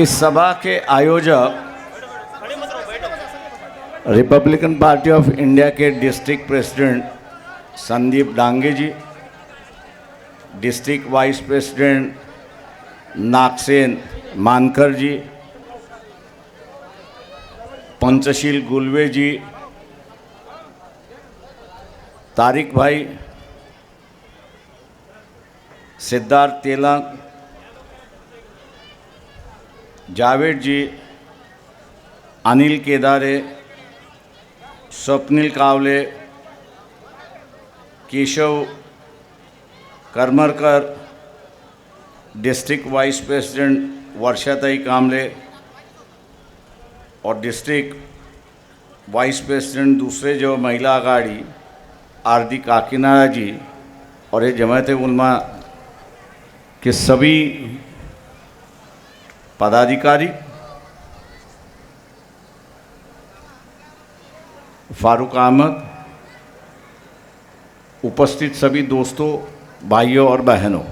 इस सभा के आयोजक रिपब्लिकन पार्टी ऑफ इंडिया के district president Sandeep Dange ji, district vice president Nagsen Mankar ji, Panchsheel Gulve ji, Tariq भाई, Siddharth Telang, Javed ji, Anil Kedare, Swapnil Kawale, Keshav Karmarkar, district vice president Varshatai Kamle और डिस्ट्रिक्ट वाइस प्रेसिडेंट दूसरे जो महिला आघाड़ी आरती काकीनाडा जी और ये जमात उलमा के सभी पदाधिकारी, फारूक अहमद, उपस्थित सभी दोस्तों, भाइयों और बहनों,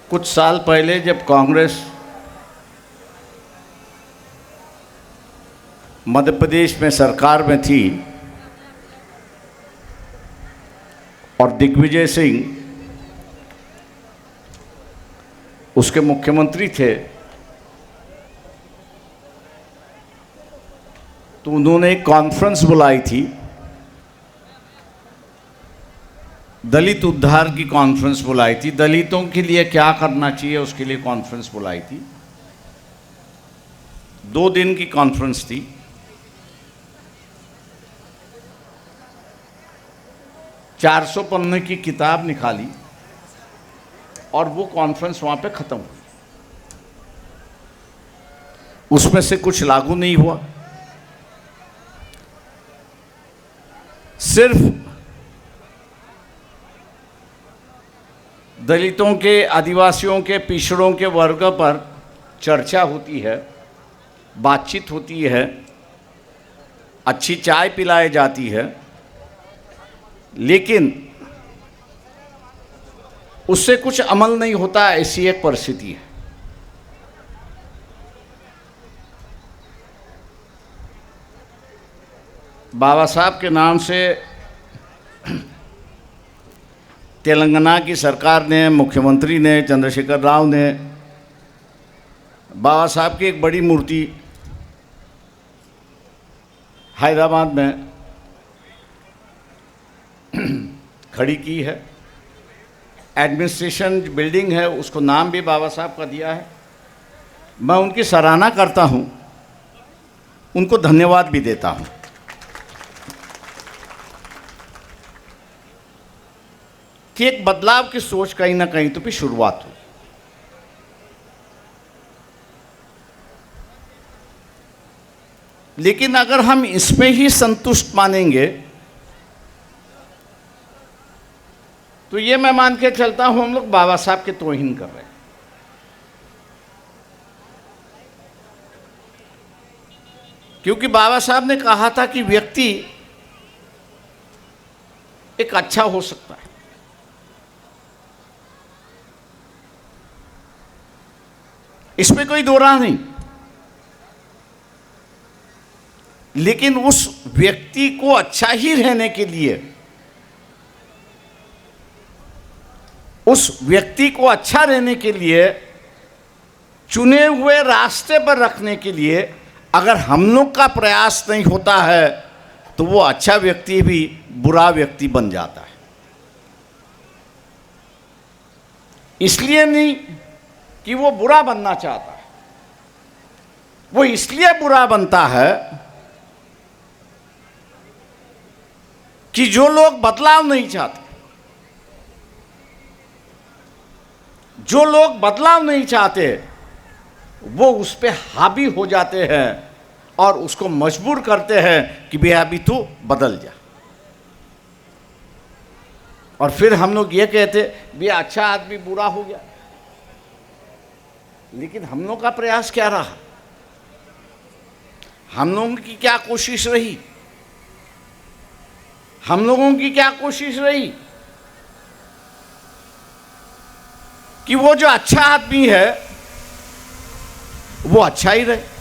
कुछ साल पहले जब कांग्रेस मध्य प्रदेश में सरकार में थी और दिग्विजय सिंह उसके मुख्यमंत्री थे, तो उन्होंने एक कॉन्फ्रेंस बुलाई थी, दलित उद्धार की कॉन्फ्रेंस बुलाई थी। दलितों के लिए क्या करना चाहिए उसके लिए कॉन्फ्रेंस बुलाई थी। 2 दिन की कॉन्फ्रेंस थी। चार 400 पन्ने की किताब निकाली और वो कॉन्फ्रेंस वहाँ पे ख़त्म हुई। उसमें से कुछ लागू नहीं हुआ। सिर्फ दलितों के, आदिवासियों के, पिछड़ों के वर्ग पर चर्चा होती है, बातचीत होती है, अच्छी चाय पिलाई जाती है, लेकिन उससे कुछ अमल नहीं होता, ऐसी एक परिस्थिति है। बाबा साहब के नाम से तेलंगाना की सरकार ने, मुख्यमंत्री ने, चंद्रशेखर राव ने बाबा साहब की एक बड़ी मूर्ति हैदराबाद में खड़ी की है। एडमिनिस्ट्रेशन बिल्डिंग है, उसको नाम भी बाबा साहब का दिया है। मैं उनकी सराहना करता हूँ, उनको धन्यवाद भी देता हूँ। कि एक बदलाव की सोच कहीं ना कहीं तो भी शुरुआत हुई। लेकिन अगर हम इसमें ही संतुष्ट मानेंगे तो ये मैं मान के चलता हूं हम लोग बाबा साहब के तौहीन कर रहे हैं। क्योंकि बाबा साहब ने कहा था कि व्यक्ति एक अच्छा हो सकता है, इसमें कोई दो राह नहीं, लेकिन उस व्यक्ति को अच्छा ही रहने के लिए, उस व्यक्ति को अच्छा रहने के लिए, चुने हुए रास्ते पर रखने के लिए अगर हम लोग का प्रयास नहीं होता है तो वो अच्छा व्यक्ति भी बुरा व्यक्ति बन जाता है। इसलिए नहीं कि वो बुरा बनना चाहता है, वो इसलिए बुरा बनता है कि जो लोग बदलाव नहीं चाहते, जो लोग बदलाव नहीं चाहते, वो उस पे हावी हो जाते हैं और उसको मजबूर करते हैं कि भैया अभी तू बदल जा। और फिर हम लोग ये कहते भैया अच्छा आदमी बुरा हो गया। लेकिन हम लोग का प्रयास क्या रहा, हम लोगों की क्या कोशिश रही, हम लोगों की क्या कोशिश रही कि वो जो अच्छा आदमी है वो अच्छा ही रहे।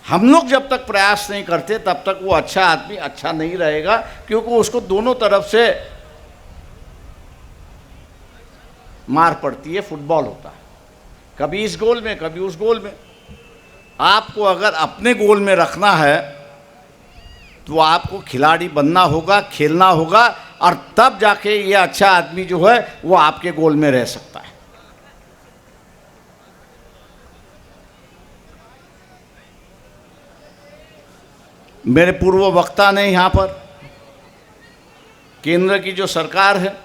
हम लोग जब तक प्रयास नहीं करते तब तक वो अच्छा आदमी अच्छा नहीं रहेगा, क्योंकि उसको दोनों तरफ से मार पड़ती है। फुटबॉल होता है, कभी इस गोल में कभी उस गोल में। आपको अगर अपने गोल में रखना है तो आपको खिलाड़ी बनना होगा, खेलना होगा, और तब जाके ये अच्छा आदमी जो है वो आपके गोल में रह सकता है। मेरे पूर्व वक्ता ने यहाँ पर केंद्र की जो सरकार है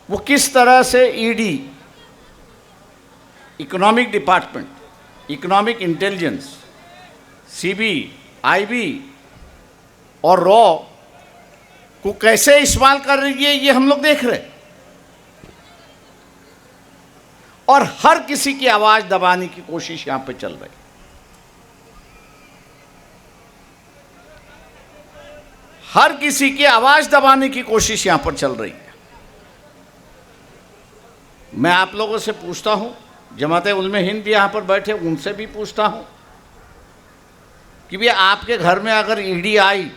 वो किस तरह से ED, economic department, economic intelligence, CB, IB और रॉ को कैसे इस्तेमाल कर रही है, ये हम लोग देख रहे हैं। और हर किसी की आवाज दबाने की कोशिश यहां पे चल रही है। हर किसी की आवाज दबाने की कोशिश यहां पर चल रही है। मैं आप लोगों से पूछता हूं, जमाते उलमे हिंद भी यहां पर बैठे, उनसे भी पूछता हूं कि भैया आपके घर में अगर ईडी आई,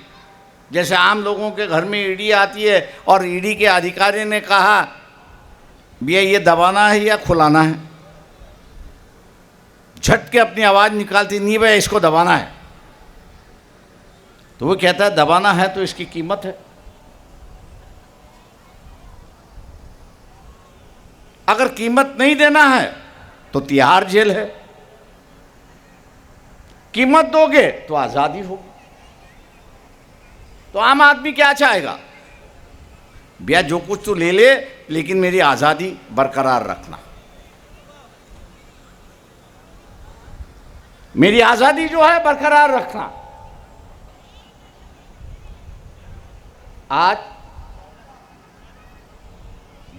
जैसे आम लोगों के घर में ईडी आती है, और ईडी के अधिकारी ने कहा भैया ये दबाना है या खुलाना है, झट के अपनी आवाज़ निकालती, नहीं भैया इसको दबाना है, तो वो कहता है दबाना है तो इसकी कीमत है। अगर कीमत नहीं देना है तो तिहाड़ जेल है, कीमत दोगे तो आज़ादी होगी। तो आम आदमी क्या चाहेगा, भैया जो कुछ तो ले ले, लेकिन मेरी आज़ादी बरकरार रखना, मेरी आज़ादी जो है बरकरार रखना। आज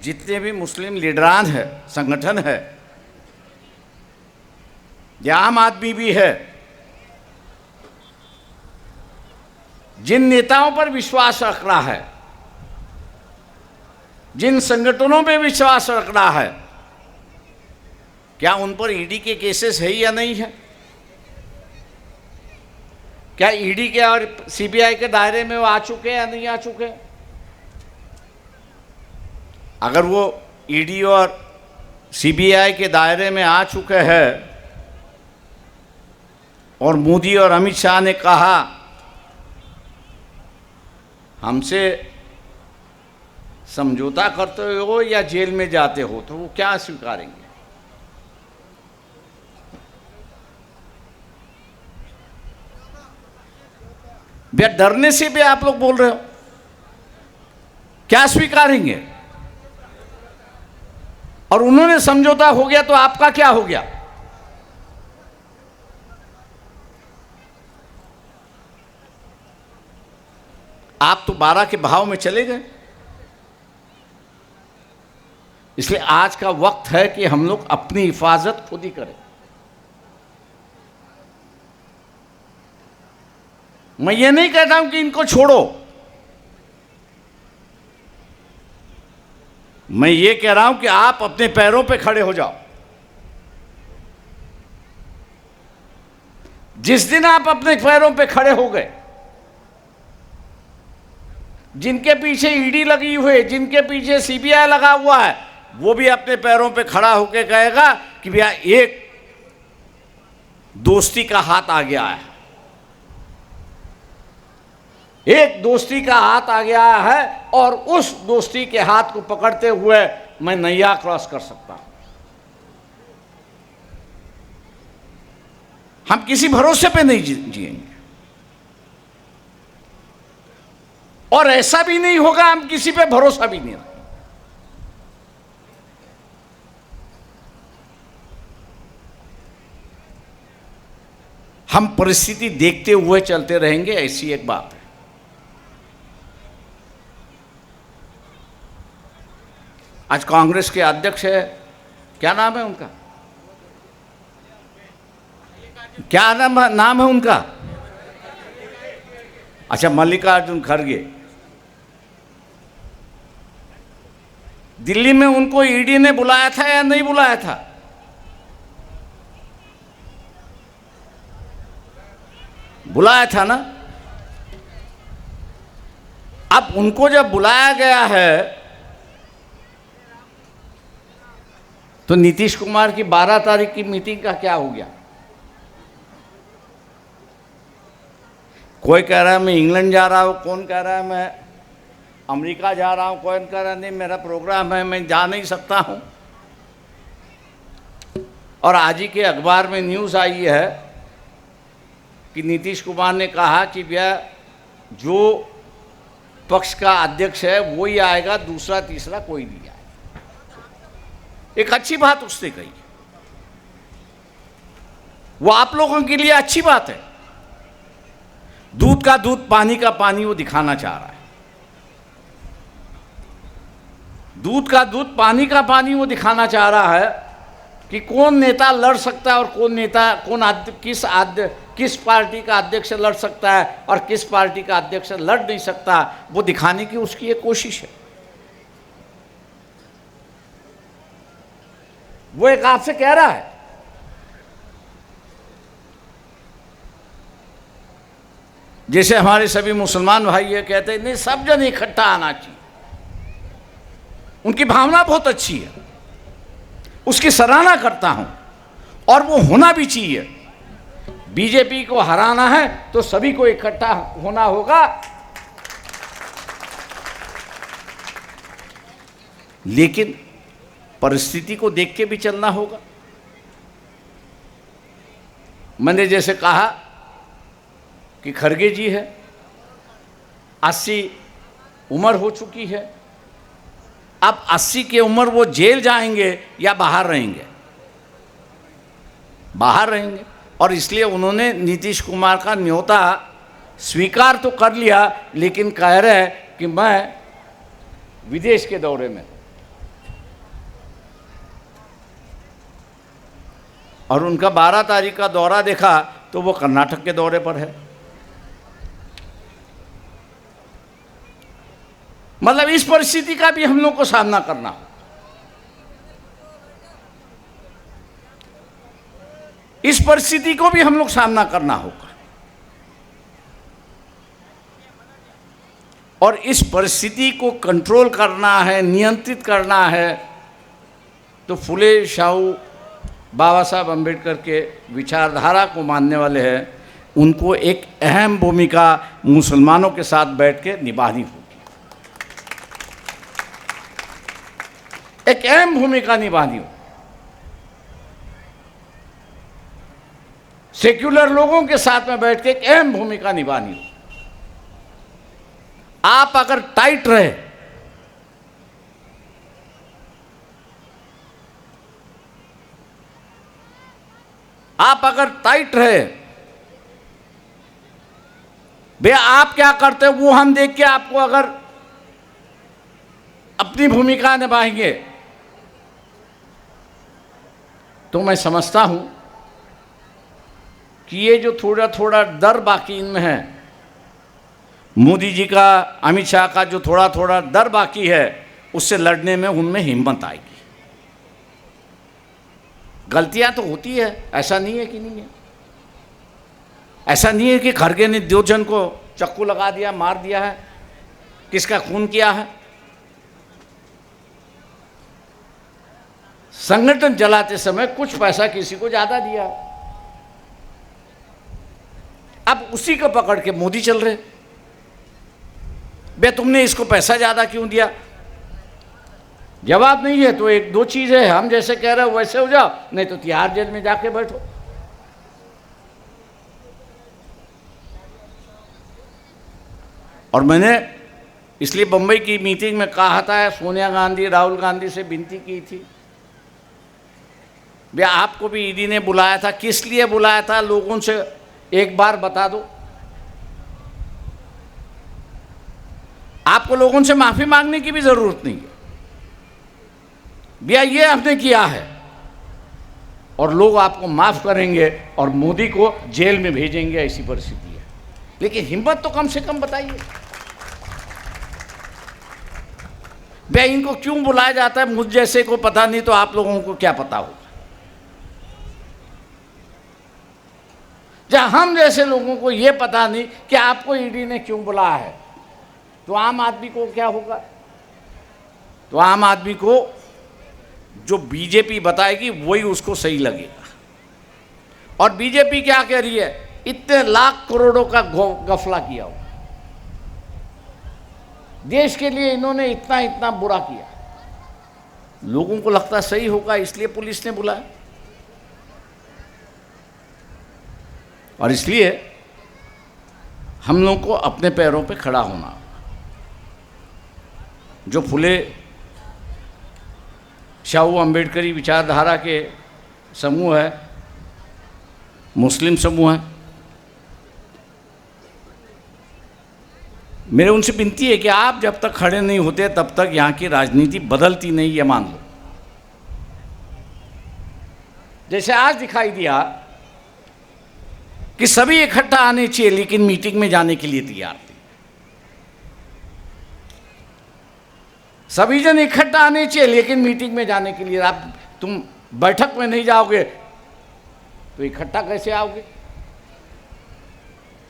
जितने भी मुस्लिम लीडरान है, संगठन है, या आम आदमी भी है, जिन नेताओं पर विश्वास रख रहा है, जिन संगठनों पे विश्वास रख रहा है, क्या उन पर ईडी के केसेस है या नहीं है? क्या ईडी के और सीबीआई के दायरे में वो आ चुके हैं या नहीं आ चुके? अगर वो ईडी और सीबीआई के दायरे में आ चुके हैं और मोदी और अमित शाह ने कहा हमसे समझौता करते हो या जेल में जाते हो, तो वो क्या स्वीकारेंगे? भैया डरने से भी आप लोग बोल रहे हो, क्या स्वीकारेंगे? और उन्होंने समझौता हो गया तो आपका क्या हो गया? आप तो 12 के भाव में चले गए। इसलिए आज का वक्त है कि हम लोग अपनी हिफाजत खुद ही करें। मैं ये नहीं कहता हूं कि इनको छोड़ो, मैं ये कह रहा हूं कि आप अपने पैरों पे खड़े हो जाओ। जिस दिन आप अपने पैरों पे खड़े हो गए, जिनके पीछे ईडी लगी हुई है, जिनके पीछे सीबीआई लगा हुआ है, वो भी अपने पैरों पे खड़ा होकर कहेगा कि भैया एक दोस्ती का हाथ आ गया है, एक दोस्ती का हाथ आ गया है, और उस दोस्ती के हाथ को पकड़ते हुए मैं नैया क्रॉस कर सकता हूं। हम किसी भरोसे पे नहीं जिएंगे, और ऐसा भी नहीं होगा हम किसी पे भरोसा भी नहीं रखेंगे। हम परिस्थिति देखते हुए चलते रहेंगे, ऐसी एक बात है। आज कांग्रेस के अध्यक्ष है, क्या नाम है उनका, क्या नाम है उनका? अच्छा, मल्लिकार्जुन खड़गे। दिल्ली में उनको ईडी ने बुलाया था या नहीं बुलाया था? बुलाया था ना। अब उनको जब बुलाया गया है तो नीतीश कुमार की 12 तारीख की मीटिंग का क्या हो गया? कोई कह रहा है मैं इंग्लैंड जा रहा हूं, कौन कह रहा है मैं अमेरिका जा रहा हूं, कौन कह रहा है नहीं मेरा प्रोग्राम है मैं जा नहीं सकता हूं। और आज ही के अखबार में न्यूज़ आई है कि नीतीश कुमार ने कहा कि भैया जो पक्ष का अध्यक्ष है वो ही आएगा, दूसरा तीसरा कोई नहीं आएगा। एक अच्छी बात उसने कही, वो आप लोगों के लिए अच्छी बात है। दूध का दूध पानी का पानी वो दिखाना चाह रहा है। दूध का दूध पानी का पानी वो दिखाना चाह रहा है कि कौन नेता लड़ सकता है और कौन नेता किस पार्टी का अध्यक्ष लड़ सकता है और किस पार्टी का अध्यक्ष लड़ नहीं सकता, वो दिखाने की उसकी एक कोशिश है। वो एक आपसे कह रहा है जैसे हमारे सभी मुसलमान भाई ये कहते हैं नहीं सब जन इकट्ठा आना चाहिए। उनकी भावना बहुत अच्छी है, उसकी सराहना करता हूं और वो होना भी चाहिए। बीजेपी को हराना है तो सभी को इकट्ठा होना होगा, लेकिन परिस्थिति को देख के भी चलना होगा। मैंने जैसे कहा कि खड़गे जी है, 80 उम्र हो चुकी है, अब 80 की उम्र वो जेल जाएंगे या बाहर रहेंगे? बाहर रहेंगे। और इसलिए उन्होंने नीतीश कुमार का न्योता स्वीकार तो कर लिया, लेकिन कह रहे हैं कि मैं विदेश के दौरे में, और उनका 12 तारीख का दौरा देखा तो वो कर्नाटक के दौरे पर है। मतलब इस परिस्थिति का भी हम लोग को सामना करना हो। इस परिस्थिति को भी हम लोग सामना करना होगा। और इस परिस्थिति को कंट्रोल करना है, नियंत्रित करना है, तो फुले शाहू बाबा साहब अम्बेडकर के विचारधारा को मानने वाले हैं, उनको एक अहम भूमिका मुसलमानों के साथ बैठ के निभानी होगी। एक अहम भूमिका निभानी हो। सेक्युलर लोगों के साथ में बैठ के एक अहम भूमिका निभानी हो। आप अगर टाइट रहे, आप अगर टाइट रहे, भैया आप क्या करते हो वो हम देख के आपको अगर अपनी भूमिका निभाएंगे तो मैं समझता हूं कि ये जो थोड़ा थोड़ा डर बाकी इनमें है, मोदी जी का, अमित शाह का जो थोड़ा थोड़ा डर बाकी है, उससे लड़ने में उनमें हिम्मत आएगी। गलतियां तो होती है, ऐसा नहीं है कि नहीं है। ऐसा नहीं है कि खड़गे ने 2 जन को चाकू लगा दिया, मार दिया है, किसका खून किया है। संगठन चलाते समय कुछ पैसा किसी को ज्यादा दिया, अब उसी को पकड़ के मोदी चल रहे। बे तुमने इसको पैसा ज्यादा क्यों दिया? जवाब नहीं है तो 1-2 चीजें है, हम जैसे कह रहे हो वैसे हो जाओ, नहीं तो तिहाड़ जेल में जाके बैठो। और मैंने इसलिए बंबई की मीटिंग में कहा था, सोनिया गांधी, राहुल गांधी से विनती की थी, भैया आपको भी ईडी ने बुलाया था, किस लिए बुलाया था लोगों से एक बार बता दो। आपको लोगों से माफी मांगने की भी जरूरत नहीं है। भैया ये आपने किया है और लोग आपको माफ करेंगे और मोदी को जेल में भेजेंगे, ऐसी परिस्थिति है। लेकिन हिम्मत तो कम से कम बताइए। भाई इनको क्यों बुलाया जाता है, मुझ जैसे को पता नहीं तो आप लोगों को क्या पता होगा। जब हम जैसे लोगों को ये पता नहीं कि आपको ईडी ने क्यों बुलाया है, तो आम आदमी को क्या होगा? तो आम आदमी को जो बीजेपी बताएगी वही उसको सही लगेगा। और बीजेपी क्या कह रही है, इतने लाख करोड़ों का गफला किया हो, देश के लिए इन्होंने इतना इतना बुरा किया, लोगों को लगता सही होगा इसलिए पुलिस ने बुलाया। और इसलिए हम लोगों को अपने पैरों पे खड़ा होना होगा। जो फुले शाहू अम्बेडकरी विचारधारा के समूह है, मुस्लिम समूह है, मेरे उनसे विनती है कि आप जब तक खड़े नहीं होते तब तक यहाँ की राजनीति बदलती नहीं, ये मान लो। जैसे आज दिखाई दिया कि सभी इकट्ठा आने चाहिए, लेकिन मीटिंग में जाने के लिए तैयार थे। सभी जन इकट्ठा आने चाहिए, लेकिन मीटिंग में जाने के लिए तुम बैठक में नहीं जाओगे तो इकट्ठा कैसे आओगे?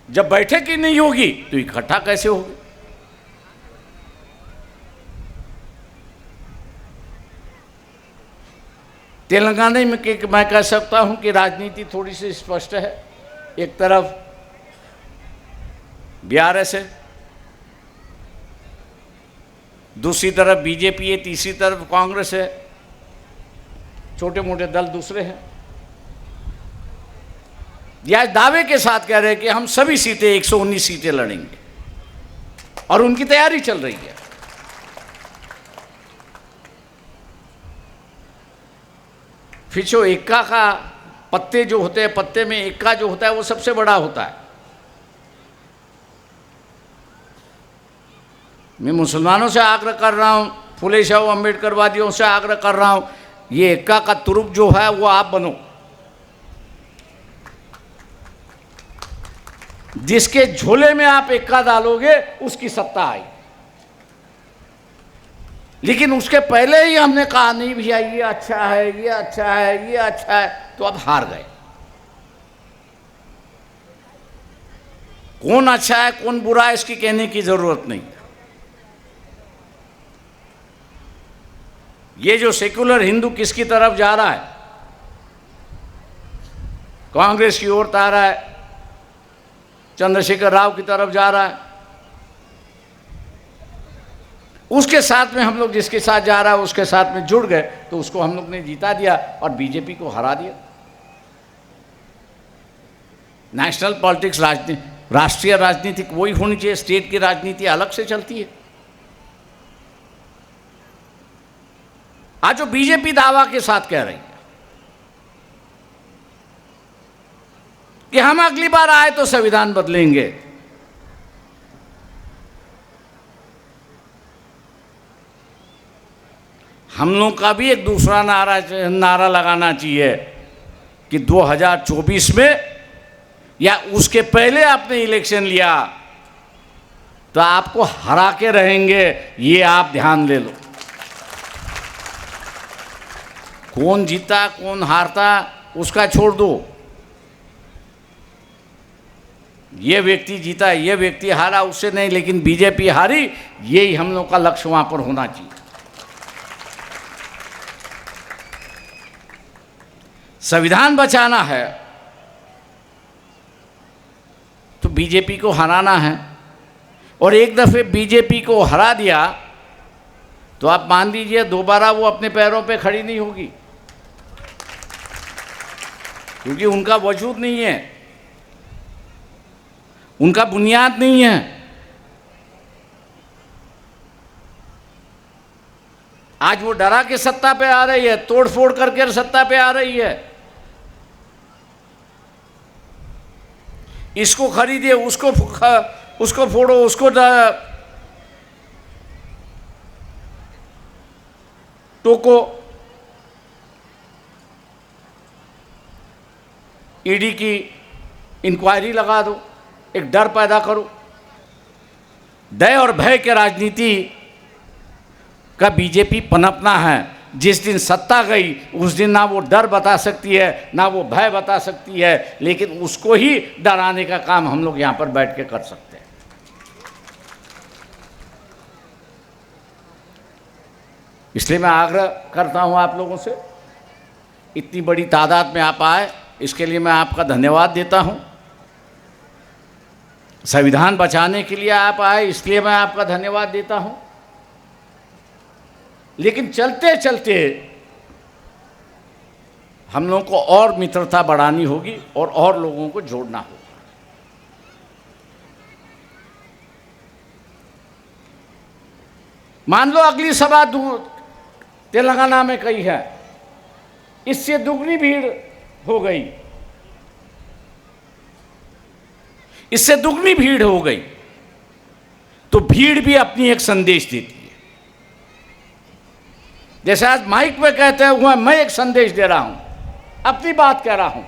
जब बैठक ही नहीं होगी तो इकट्ठा कैसे होगी? तेलंगाना में मैं कह सकता हूं कि राजनीति थोड़ी सी स्पष्ट है। एक तरफ बीआरएस है, दूसरी तरफ बीजेपी है, तीसरी तरफ कांग्रेस है, छोटे मोटे दल दूसरे हैं। यह दावे के साथ कह रहे हैं कि हम सभी सीटें 119 सीटें लड़ेंगे, और उनकी तैयारी चल रही है। फिर जो इक्का का पत्ते जो होते हैं, पत्ते में इक्का जो होता है वो सबसे बड़ा होता है। मैं मुसलमानों से आग्रह कर रहा हूं, फुले शाहू अम्बेडकरवादियों से आग्रह कर रहा हूं, ये इक्का का तुरुप जो है वो आप बनो, जिसके झोले में आप इक्का डालोगे उसकी सत्ता आई। लेकिन उसके पहले ही हमने कहा नहीं भैया ये अच्छा है, ये अच्छा है, ये अच्छा है, तो अब हार गए। कौन अच्छा है कौन बुरा है इसकी कहने की जरूरत नहीं। ये जो सेकुलर हिंदू किसकी तरफ जा रहा है, कांग्रेस की ओर आ रहा है, चंद्रशेखर राव की तरफ जा रहा है। उसके साथ में हम लोग जिसके साथ जा रहा है उसके साथ में जुड़ गए, तो उसको हम लोग ने जीता दिया और बीजेपी को हरा दिया। नेशनल पॉलिटिक्स राजनीति, राष्ट्रीय राजनीति वही होनी चाहिए, स्टेट की राजनीति अलग से चलती है। आज जो बीजेपी दावा के साथ कह रही है कि हम अगली बार आए तो संविधान बदलेंगे, हम लोग का भी एक दूसरा नारा लगाना चाहिए कि 2024 में या उसके पहले आपने इलेक्शन लिया तो आपको हरा के रहेंगे, ये आप ध्यान ले लो। कौन जीता कौन हारता उसका छोड़ दो, ये व्यक्ति जीता ये व्यक्ति हारा उससे नहीं, लेकिन बीजेपी हारी, यही हम लोग का लक्ष्य वहां पर होना चाहिए। संविधान बचाना है तो बीजेपी को हराना है, और एक दफे बीजेपी को हरा दिया तो आप मान लीजिए दोबारा वो अपने पैरों पे खड़ी नहीं होगी, क्योंकि उनका वजूद नहीं है, उनका बुनियाद नहीं है। आज वो डरा के सत्ता पे आ रही है, तोड़ फोड़ करके सत्ता पे आ रही है। इसको खरीदिए, उसको फोड़ो, उसको टोको, ईडी की इंक्वायरी लगा दो, एक डर पैदा करो। दया और भय की राजनीति का बीजेपी पनपना है। जिस दिन सत्ता गई उस दिन ना वो डर बता सकती है, ना वो भय बता सकती है, लेकिन उसको ही डराने का काम हम लोग यहाँ पर बैठ के कर सकते हैं। इसलिए मैं आग्रह करता हूँ आप लोगों से, इतनी बड़ी तादाद में आप आए, इसके लिए मैं आपका धन्यवाद देता हूँ। संविधान बचाने के लिए आप आए, इसलिए मैं आपका धन्यवाद देता हूँ। लेकिन चलते चलते हम लोगों को और मित्रता बढ़ानी होगी और लोगों को जोड़ना होगा। मान लो अगली सभा तेलंगाना में कही है, इससे दुगनी भीड़ हो गई, इससे दुगनी भीड़ हो गई, तो भीड़ भी अपनी एक संदेश देती है। जैसे आज माइक पे कहते हुए मैं एक संदेश दे रहा हूं, अपनी बात कह रहा हूं,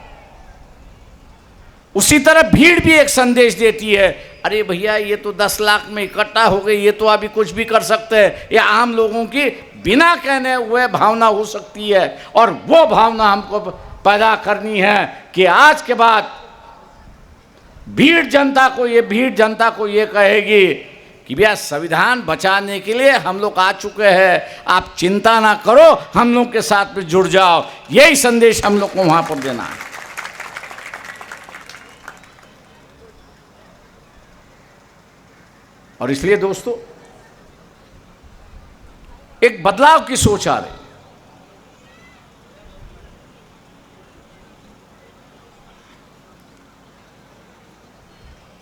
उसी तरह भीड़ भी एक संदेश देती है, अरे भैया ये तो 10 लाख में इकट्ठा हो गई, ये तो अभी कुछ भी कर सकते हैं। ये आम लोगों की बिना कहने हुए भावना हो सकती है, और वो भावना हमको पैदा करनी है कि आज के बाद भीड़ जनता को ये कहेगी कि भैया संविधान बचाने के लिए हम लोग आ चुके हैं, आप चिंता ना करो, हम लोग के साथ में जुड़ जाओ। यही संदेश हम लोग को वहां पर देना है। और इसलिए दोस्तों एक बदलाव की सोच आ रही है।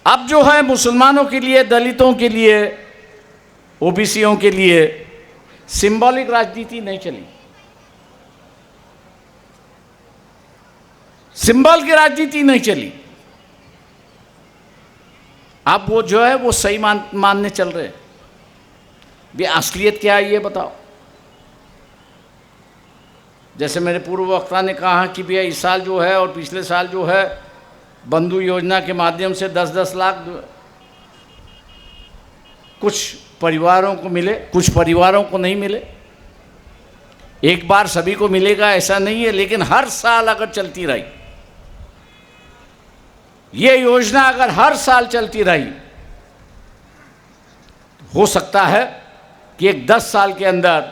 अब जो है मुसलमानों के लिए, दलितों के लिए, ओबीसीयों के लिए सिंबॉलिक राजनीति नहीं चली, सिंबल की राजनीति नहीं चली। अब वो जो है वो सही मानने चल रहे हैं। भी असलियत क्या है ये बताओ। जैसे मेरे पूर्व वक्ता ने कहा कि भैया इस साल जो है और पिछले साल जो है बंधु योजना के माध्यम से 10-10 लाख कुछ परिवारों को मिले, कुछ परिवारों को नहीं मिले। एक बार सभी को मिलेगा ऐसा नहीं है, लेकिन हर साल अगर चलती रही ये योजना, अगर हर साल चलती रही, हो सकता है कि एक 10 साल के अंदर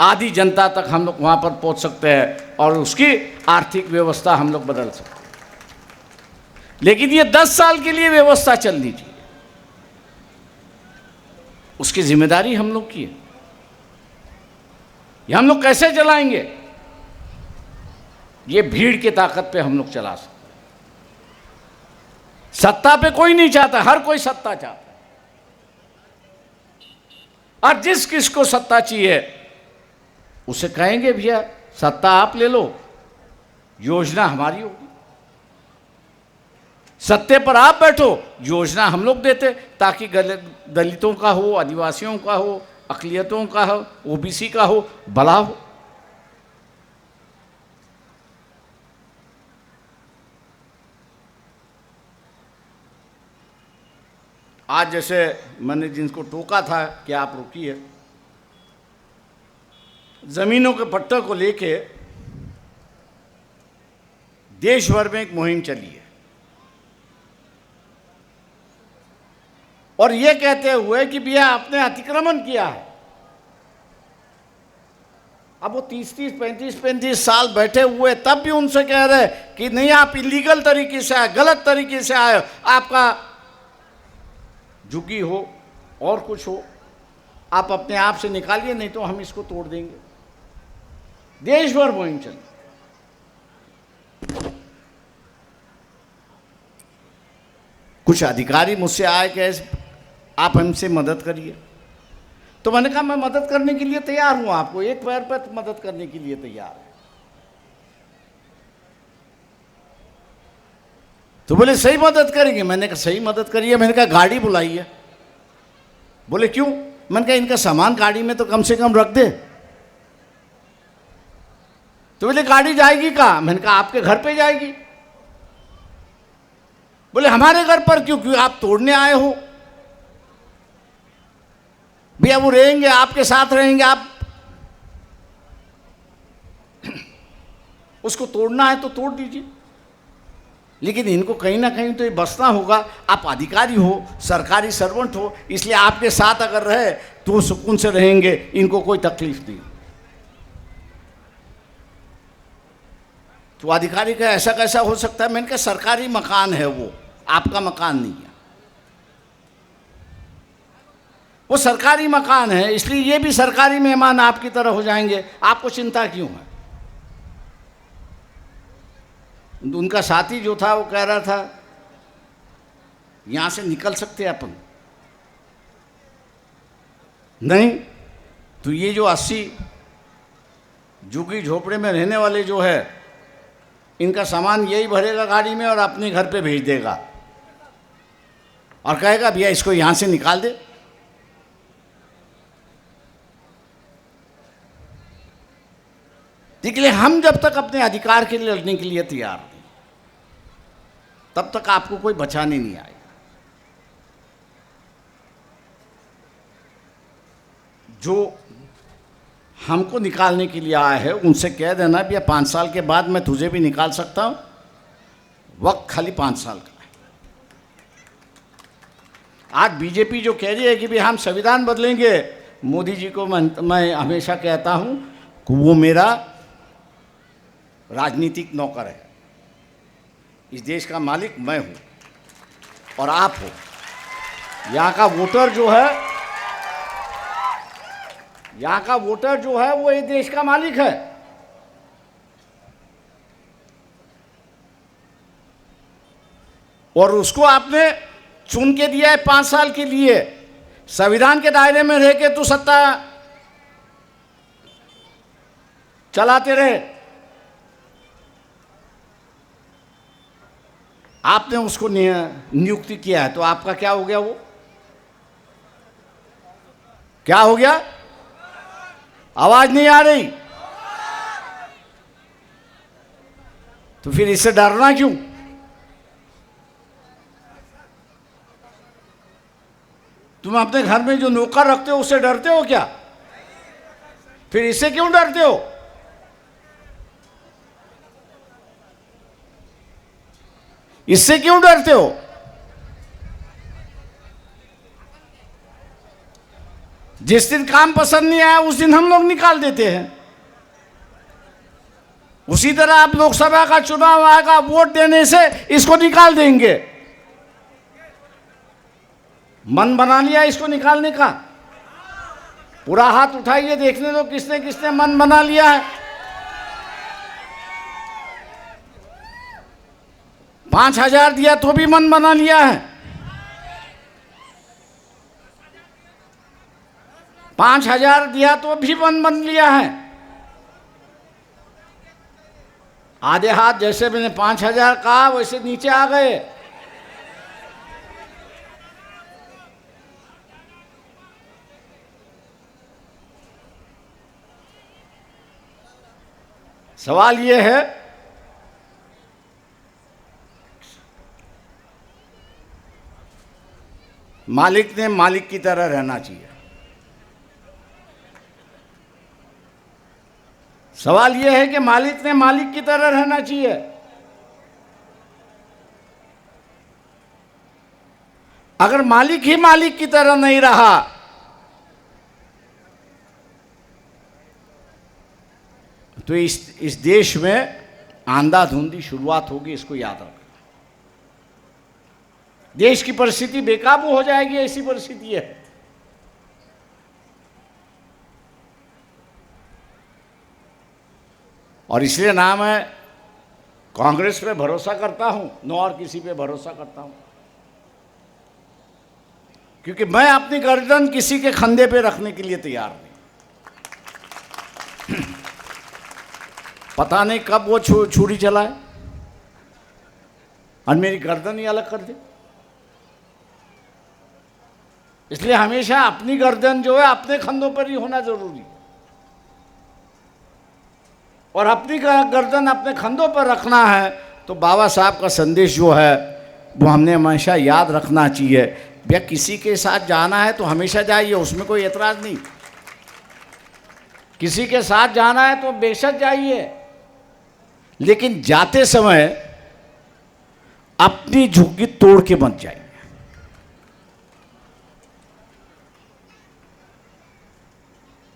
आधी जनता तक हम लोग वहां पर पहुंच सकते हैं और उसकी आर्थिक व्यवस्था हम लोग बदल सकते हैं। लेकिन ये 10 साल के लिए व्यवस्था चलनी चाहिए, उसकी जिम्मेदारी हम लोग की है। ये हम लोग कैसे चलाएंगे? ये भीड़ की ताकत पे हम लोग चला सकते। सत्ता पे कोई नहीं चाहता, हर कोई सत्ता चाहता है, और जिस किसको सत्ता चाहिए उसे कहेंगे भैया सत्ता आप ले लो, योजना हमारी होगी, सत्ते पर आप बैठो, योजना हम लोग देते, ताकि दलितों का हो, आदिवासियों का हो, अक़लियतों का हो, ओबीसी का हो, भला हो। आज जैसे मैंने जिनको टोका था कि आप रुकिए, जमीनों के पट्टे को लेके देश भर में एक मुहिम चली है, और ये कहते हुए कि भैया आपने अतिक्रमण किया है। अब वो 30-30, 35-35 साल बैठे हुए, तब भी उनसे कह रहे कि नहीं आप इलीगल तरीके से आए, गलत तरीके से आए, आपका झुग्गी हो और कुछ हो, आप अपने आप से निकालिए, नहीं तो हम इसको तोड़ देंगे। देश भर मुहिम चली। कुछ अधिकारी मुझसे आए कि आप हमसे मदद करिए, तो मैंने कहा मैं मदद करने के लिए तैयार हूं, आपको एक पैर पर मदद करने के लिए तैयार है। तो बोले सही मदद करेंगे। मैंने कहा सही मदद करिए। मैंने कहा गाड़ी बुलाइए। बोले क्यों? मैंने कहा इनका सामान गाड़ी में तो कम से कम रख दे। तो बोले गाड़ी जाएगी कहाँ? मैंने कहा आपके घर पे जाएगी। बोले हमारे घर पर क्यों? क्यों आप तोड़ने आए हो? भैया वो रहेंगे, आपके साथ रहेंगे, आप उसको तोड़ना है तो तोड़ दीजिए, लेकिन इनको कहीं ना कहीं तो ये बसना होगा। आप अधिकारी हो, सरकारी सर्वेंट हो, इसलिए आपके साथ अगर रहे तो वो सुकून से रहेंगे, इनको कोई तकलीफ नहीं। तो अधिकारी का ऐसा कैसा हो सकता है? मैंने कहा सरकारी मकान है, वो आपका मकान नहीं है, वो सरकारी मकान है, इसलिए ये भी सरकारी मेहमान आपकी तरह हो जाएंगे, आपको चिंता क्यों है? उनका साथी जो था वो कह रहा था यहां से निकल सकते हैं अपन, नहीं तो ये जो 80 झुग्गी झोपड़े में रहने वाले जो है, इनका सामान यही भरेगा गाड़ी में और अपने घर पे भेज देगा और कहेगा भैया इसको यहां से निकाल दे। इसलिए हम जब तक अपने अधिकार के लिए लड़ने के लिए तैयार नहीं, तब तक आपको कोई बचाने नहीं आएगा। जो हमको निकालने के लिए आया है उनसे कह देना भैया 5 साल के बाद मैं तुझे भी निकाल सकता हूं, वक्त खाली 5 साल का है। आज बीजेपी जो कह रही है कि भाई हम संविधान बदलेंगे, मोदी जी को मैं हमेशा कहता हूं कि वो मेरा राजनीतिक नौकर है, इस देश का मालिक मैं हूं और आप हो। यहाँ का वोटर जो है, यहाँ का वोटर जो है वो इस देश का मालिक है। और उसको आपने चुन के दिया है 5 साल के लिए, संविधान के दायरे में रह के तो सत्ता चलाते रहे। आपने उसको नियुक्ति किया है तो आपका क्या हो गया? वो क्या हो गया? आवाज नहीं आ रही? तो फिर इससे डरना क्यों? तुम अपने घर में जो नौकर रखते हो उससे डरते हो क्या? फिर इससे क्यों डरते हो? इससे क्यों डरते हो? जिस दिन काम पसंद नहीं आया उस दिन हम लोग निकाल देते हैं। उसी तरह आप लोकसभा का चुनाव आएगा, वोट देने से इसको निकाल देंगे। मन बना लिया इसको निकालने का? पूरा हाथ उठाइए, देखने दो किसने किसने मन बना लिया है। 5,000 दिया तो भी मन बना लिया है, 5,000 दिया तो भी मन बन लिया है। आधे हाथ जैसे मैंने 5,000 कहा वैसे नीचे आ गए। सवाल ये है मालिक ने मालिक की तरह रहना चाहिए। सवाल यह है कि मालिक ने मालिक की तरह रहना चाहिए। अगर मालिक ही मालिक की तरह नहीं रहा तो इस देश में आंधाधुंधी शुरुआत होगी, इसको याद रखना। देश की परिस्थिति बेकाबू हो जाएगी, ऐसी परिस्थिति है। और इसलिए ना मैं कांग्रेस पे भरोसा करता हूं, न और किसी पे भरोसा करता हूं, क्योंकि मैं अपनी गर्दन किसी के कंधे पे रखने के लिए तैयार नहीं। पता नहीं कब वो छुरी चलाए और मेरी गर्दन ही अलग कर दे। इसलिए हमेशा अपनी गर्दन जो है अपने कंधों पर ही होना जरूरी है, और अपनी गर्दन अपने कंधों पर रखना है तो बाबा साहब का संदेश जो है वो हमने हमेशा याद रखना चाहिए भैया किसी के साथ जाना है तो हमेशा जाइए, उसमें कोई एतराज़ नहीं। किसी के साथ जाना है तो बेशक जाइए, लेकिन जाते समय अपनी झुग्गी तोड़ के मत जाइए।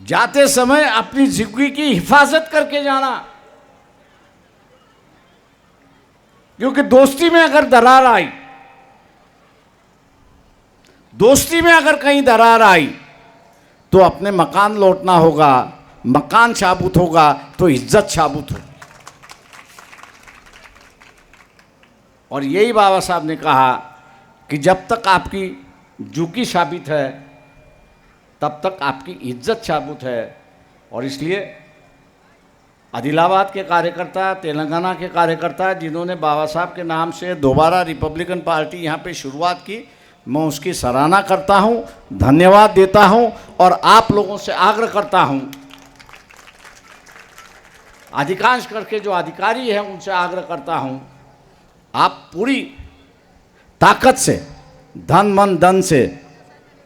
जाते समय अपनी झुग्गी की हिफाजत करके जाना, क्योंकि दोस्ती में अगर दरार आई, दोस्ती में अगर कहीं दरार आई तो अपने मकान लौटना होगा, मकान शाबूत होगा तो इज्जत शाबूत होगी। और यही बाबा साहब ने कहा कि जब तक आपकी झुग्गी साबित है तब तक आपकी इज्जत साबुत है। और इसलिए आदिलाबाद के कार्यकर्ता, तेलंगाना के कार्यकर्ता जिन्होंने बाबा साहब के नाम से दोबारा रिपब्लिकन पार्टी यहाँ पे शुरुआत की, मैं उसकी सराहना करता हूँ, धन्यवाद देता हूँ। और आप लोगों से आग्रह करता हूँ, अधिकांश करके जो अधिकारी हैं उनसे आग्रह करता हूँ, आप पूरी ताकत से, धन मन धन से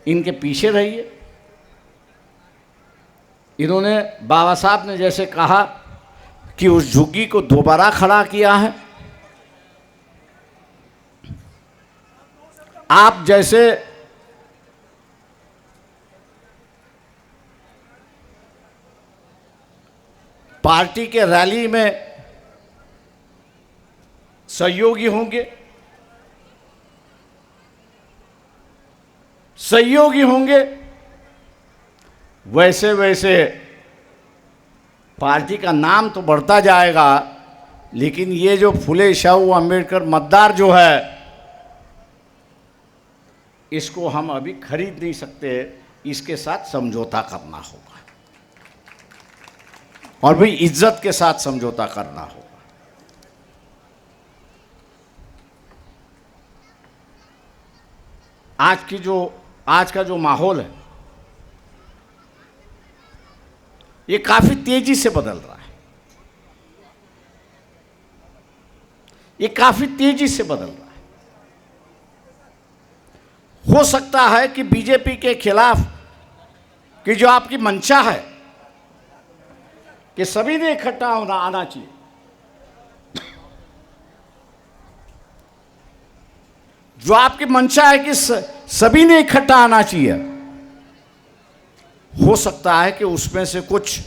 इनके पीछे रहिए। इन्होंने, बाबा साहब ने जैसे कहा कि उस झुग्गी को दोबारा खड़ा किया है, आप जैसे पार्टी के रैली में सहयोगी होंगे, वैसे वैसे पार्टी का नाम तो बढ़ता जाएगा, लेकिन ये जो फुले शाहू अम्बेडकर मतदार जो है, इसको हम अभी खरीद नहीं सकते, इसके साथ समझौता करना होगा और भी इज्जत के साथ समझौता करना होगा। आज का जो माहौल है ये काफी तेजी से बदल रहा है, ये काफी तेजी से बदल रहा है। हो सकता है कि बीजेपी के खिलाफ की जो आपकी मंशा है कि सभी ने इकट्ठा होना आना चाहिए, जो आपकी मंशा है कि सभी ने इकट्ठा आना चाहिए, हो सकता है कि उसमें से कुछ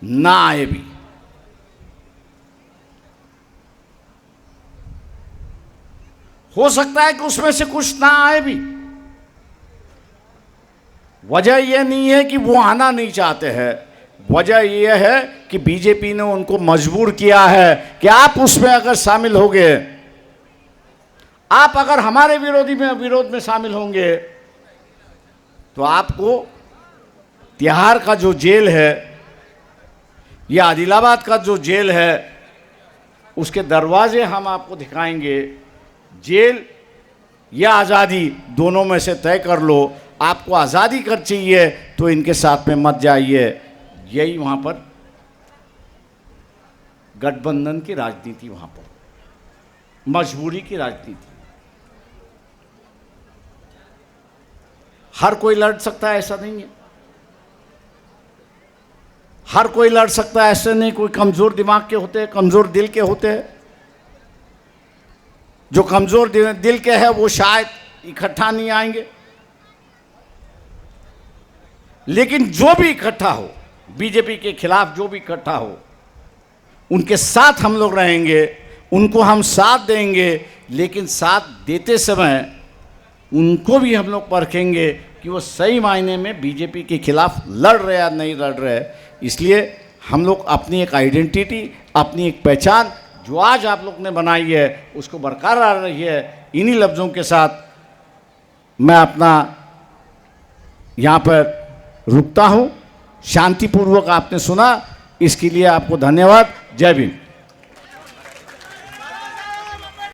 ना आए भी। हो सकता है कि उसमें से कुछ ना आए भी। वजह यह नहीं है कि वो आना नहीं चाहते हैं, वजह यह है कि बीजेपी ने उनको मजबूर किया है कि आप उसमें अगर शामिल हो गए, आप अगर हमारे विरोध में शामिल होंगे तो आपको तिहाड़ का जो जेल है या आदिलाबाद का जो जेल है उसके दरवाजे हम आपको दिखाएंगे। जेल या आज़ादी दोनों में से तय कर लो। आपको आज़ादी कर चाहिए तो इनके साथ में मत जाइए। यही वहाँ पर गठबंधन की राजनीति, वहाँ पर मजबूरी की राजनीति। हर कोई लड़ सकता है ऐसा नहीं है, हर कोई लड़ सकता है ऐसे नहीं। कोई कमज़ोर दिमाग के होते हैं, कमज़ोर दिल के होते हैं। जो कमज़ोर दिल के हैं वो शायद इकट्ठा नहीं आएंगे, लेकिन जो भी इकट्ठा हो, बीजेपी के खिलाफ जो भी इकट्ठा हो, उनके साथ हम लोग रहेंगे, उनको हम साथ देंगे। लेकिन साथ देते समय उनको भी हम लोग परखेंगे कि वो सही मायने में बीजेपी के खिलाफ लड़ रहे या नहीं लड़ रहे। इसलिए हम लोग अपनी एक आइडेंटिटी, अपनी एक पहचान जो आज आप लोग ने बनाई है उसको बरकरार रही है। इन्हीं लफ्ज़ों के साथ मैं अपना यहाँ पर रुकता हूँ। शांतिपूर्वक आपने सुना, इसके लिए आपको धन्यवाद। जय भीम।